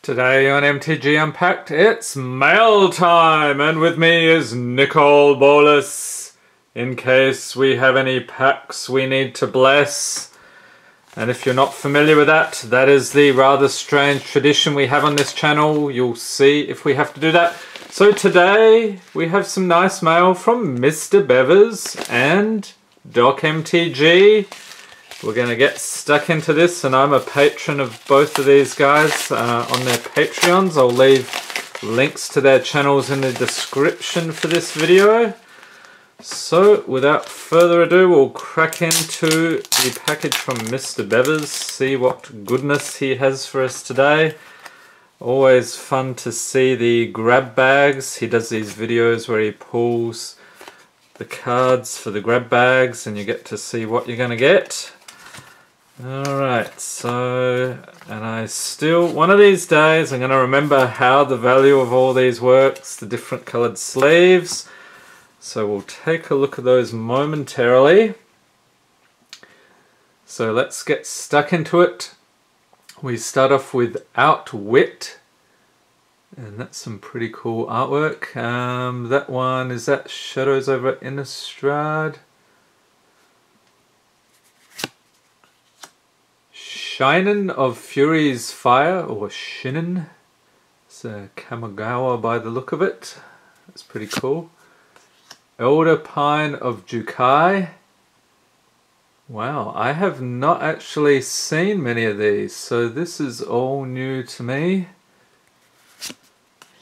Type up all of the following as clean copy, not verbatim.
Today on MTG Unpacked, it's mail time, and with me is Nicole Bolus, in case we have any packs we need to bless. And if you're not familiar with that, that is the rather strange tradition we have on this channel. You'll see if we have to do that. So today we have some nice mail from MrBevers and Doc MTG. We're going to get stuck into this, and I'm a patron of both of these guys on their Patreons. I'll leave links to their channels in the description for this video. So without further ado, we'll crack into the package from MrBevers, see what goodness he has for us today. Always fun to see the grab bags. He does these videos where he pulls the cards for the grab bags and you get to see what you're going to get. Alright, so, and I still, one of these days I'm going to remember how the value of all these works, the different coloured sleeves. So we'll take a look at those momentarily. So let's get stuck into it. We start off with Outwit, and that's some pretty cool artwork. That one, is that Shadows over Innistrad? Shinin of Fury's Fire, or Shinin. It's a Kamigawa by the look of it. That's pretty cool. Elder Pine of Jukai. Wow, I have not actually seen many of these, so this is all new to me.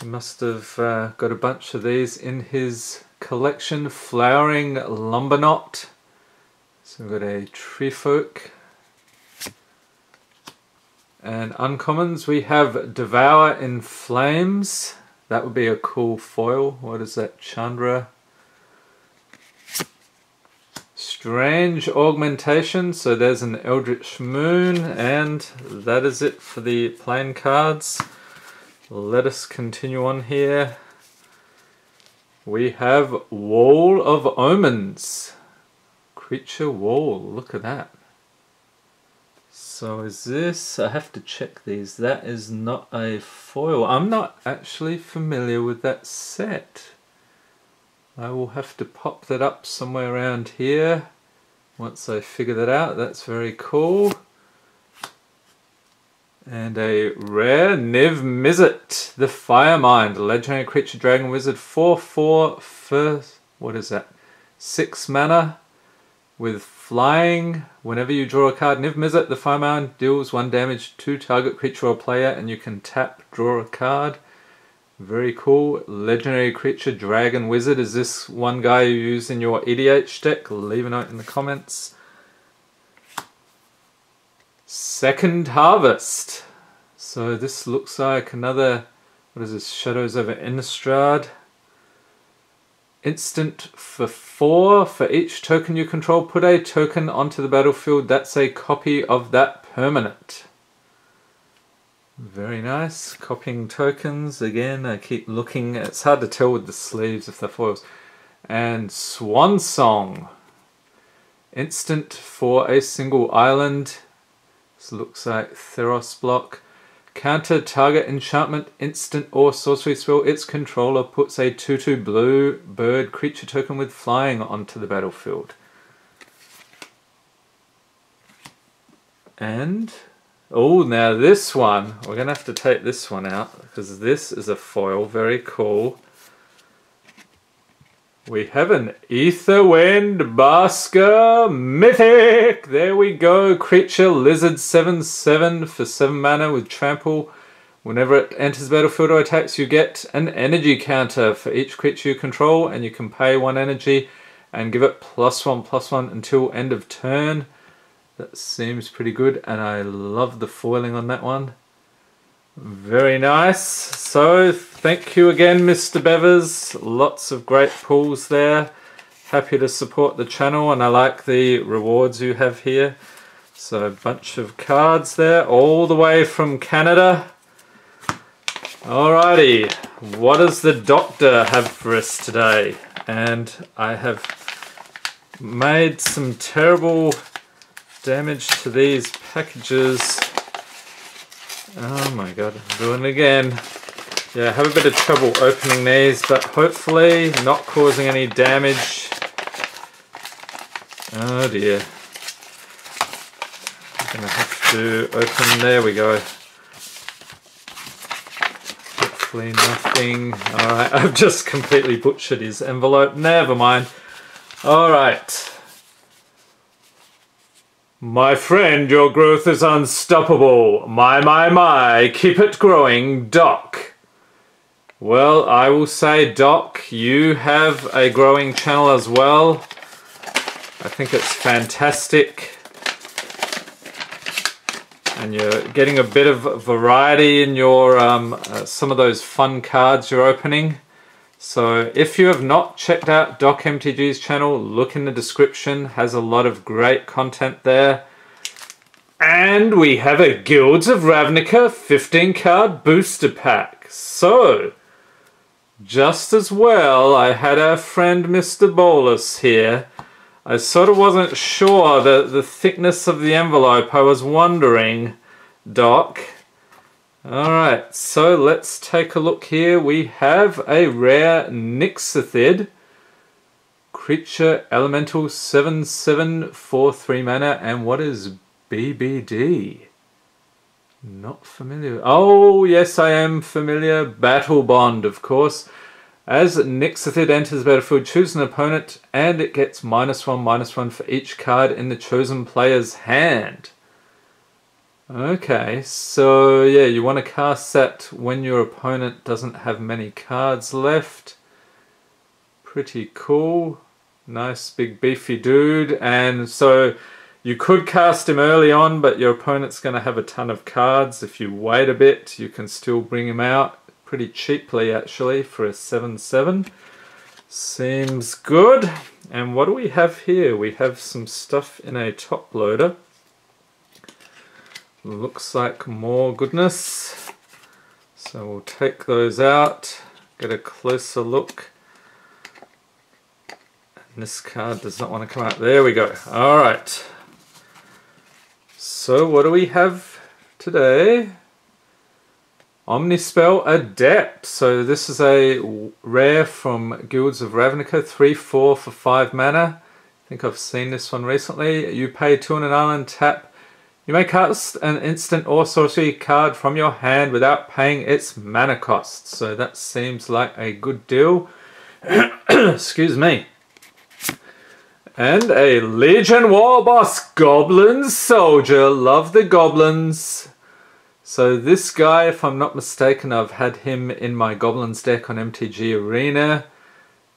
He must have got a bunch of these in his collection. Flowering Lumberknot. So we've got a Treefolk. And uncommons, we have Devour in Flames. That would be a cool foil. What is that? Chandra. Strange Augmentation. So there's an Eldritch Moon. And that is it for the plain cards. Let us continue on here. We have Wall of Omens. Creature Wall. Look at that. So is this, I have to check these, that is not a foil. I'm not actually familiar with that set. I will have to pop that up somewhere around here once I figure that out. That's very cool. And a rare Niv Mizzet, the Firemind, legendary creature, dragon wizard, 4/4 first, what is that? 6 mana with flying. Whenever you draw a card, Niv Mizzet, the Firemind, deals 1 damage to target creature or player, and you can tap, draw a card. Very cool. Legendary creature, dragon wizard. Is this one guy you use in your EDH deck? Leave a note in the comments. Second Harvest. So this looks like another, what is this, Shadows over Innistrad. Instant for 4. For each token you control, put a token onto the battlefield that's a copy of that permanent. Very nice. Copying tokens. Again, I keep looking. It's hard to tell with the sleeves if they're foils. And Swan Song. Instant for a single island. This looks like Theros block. Counter target enchantment, instant or sorcery spell. Its controller puts a 2/2 blue bird creature token with flying onto the battlefield. And, oh, now this one, we're going to have to take this one out because this is a foil. Very cool. We have an Aetherwind Basker Mythic! There we go. Creature Lizard 7/7 for 7 mana with Trample. Whenever it enters battlefield or attacks, you get an energy counter for each creature you control, and you can pay 1 energy and give it +1/+1 until end of turn. That seems pretty good, and I love the foiling on that one. Very nice. So thank you again, MrBevers. Lots of great pulls there. Happy to support the channel, and I like the rewards you have here. So a bunch of cards there, all the way from Canada. Alrighty, what does the doctor have for us today? And I have made some terrible damage to these packages Oh my god, I'm doing it again. Yeah, I have a bit of trouble opening these, but hopefully not causing any damage. Oh dear. I'm gonna have to open, there we go. Hopefully nothing. Alright, I've just completely butchered his envelope. Never mind. Alright. My friend, your growth is unstoppable. My, keep it growing, Doc. Well, I will say, Doc, you have a growing channel as well. I think it's fantastic. And you're getting a bit of variety in your some of those fun cards you're opening. So if you have not checked out Doc MTG's channel, look in the description. Has a lot of great content there. And we have a Guilds of Ravnica 15 card booster pack. So just as well, I had our friend Mr. Bolus here. I sort of wasn't sure the thickness of the envelope. I was wondering, Doc. Alright, so let's take a look here. We have a rare Nixithid. Creature Elemental 7/7 for 3 mana. And what is BBD? Not familiar. Oh, yes, I am familiar. Battle Bond, of course. As Nixithid enters the battlefield, choose an opponent and it gets -1/-1 for each card in the chosen player's hand. Okay, so yeah, you want to cast that when your opponent doesn't have many cards left. Pretty cool. Nice big beefy dude. And so you could cast him early on, but your opponent's going to have a ton of cards. If you wait a bit, you can still bring him out pretty cheaply actually for a 7/7. Seems good. And what do we have here? We have some stuff in a top loader. Looks like more goodness. So we'll take those out, get a closer look. And this card does not want to come out. There we go. Alright. So what do we have today? Omnispell Adept. So this is a rare from Guilds of Ravnica, 3/4 for 5 mana. I think I've seen this one recently. You pay 2 on an island, tap. You may cast an instant or sorcery card from your hand without paying its mana cost. So that seems like a good deal. Excuse me. And a Legion War Boss Goblin Soldier. Love the goblins. So this guy, if I'm not mistaken, I've had him in my Goblins deck on MTG Arena.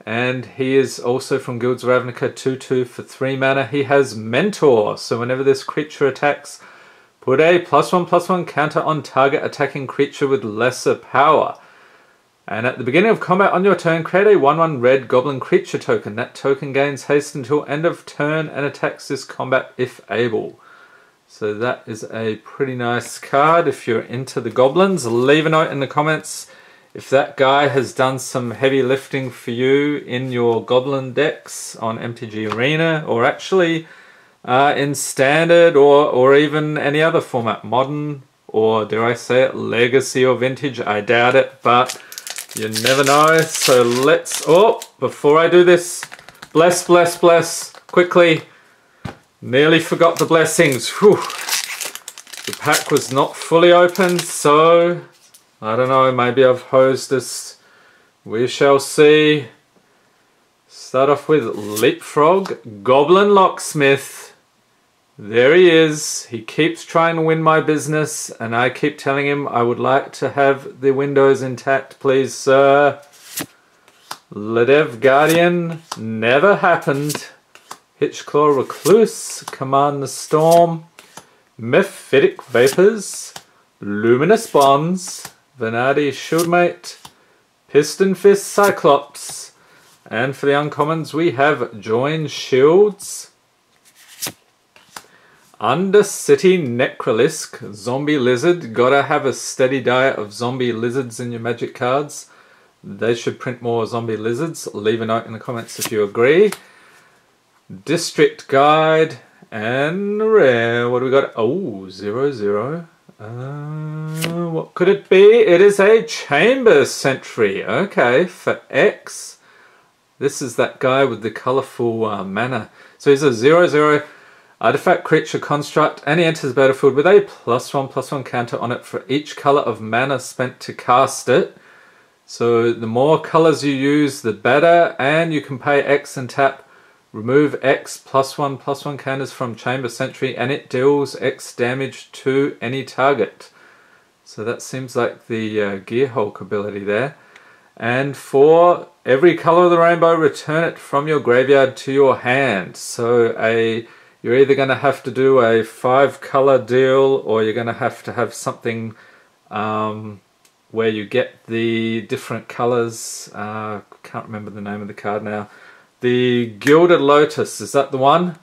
And he is also from Guilds of Ravnica, 2/2 for 3 mana. He has Mentor, so whenever this creature attacks, put a +1/+1 counter on target attacking creature with lesser power. And at the beginning of combat on your turn, create a 1/1 red goblin creature token. That token gains haste until end of turn and attacks this combat if able. So that is a pretty nice card. If you're into the goblins, leave a note in the comments if that guy has done some heavy lifting for you in your goblin decks on MTG Arena, or actually in standard, or even any other format, modern, or dare I say it, legacy or vintage. I doubt it, but you never know. So let's, oh, before I do this, bless, bless, bless, quickly. Nearly forgot the blessings. Whew. The pack was not fully opened, so I don't know, maybe I've hosed this. We shall see. Start off with Leapfrog, Goblin Locksmith. There he is. He keeps trying to win my business, and I keep telling him I would like to have the windows intact, please, sir. Ledev Guardian, never happened. Hitchclaw Recluse, Command the Storm. Mephitic Vapors, Luminous Bonds, Venardi Shieldmate, Piston Fist Cyclops, and for the uncommons we have Join Shields, Undercity Necrolisk, Zombie Lizard. Gotta have a steady diet of zombie lizards in your magic cards. They should print more zombie lizards. Leave a note in the comments if you agree. District Guide, and rare, what do we got? Oh, 0/0. What could it be? It is a Chamber Sentry. Okay, for X. This is that guy with the colourful mana. So he's a 0/0 artifact creature construct, and he enters the battlefield with a +1/+1 counter on it for each colour of mana spent to cast it. So the more colours you use, the better, and you can pay X and tap, remove X +1/+1 counters from Chamber Sentry, and it deals X damage to any target. So that seems like the Gearhulk ability there. And for every colour of the rainbow, return it from your graveyard to your hand. So you're either going to have to do a 5-colour deal, or you're going to have something where you get the different colours. Can't remember the name of the card now. The Gilded Lotus, is that the one?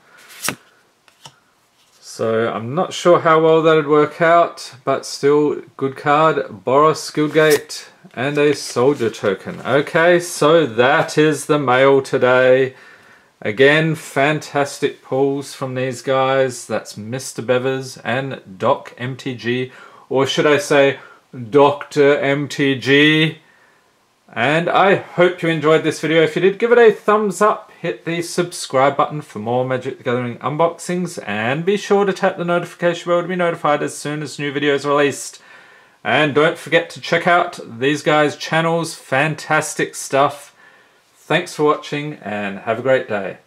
So I'm not sure how well that'd work out, but still good card. Boros Guildgate and a Soldier token. Okay, so that is the mail today. Again, fantastic pulls from these guys. That's MrBevers and Doc MTG, or should I say Dr. MTG. And I hope you enjoyed this video. If you did, give it a thumbs up, hit the subscribe button for more Magic the Gathering unboxings, and be sure to tap the notification bell to be notified as soon as new videos are released. And don't forget to check out these guys' channels, fantastic stuff. Thanks for watching and have a great day.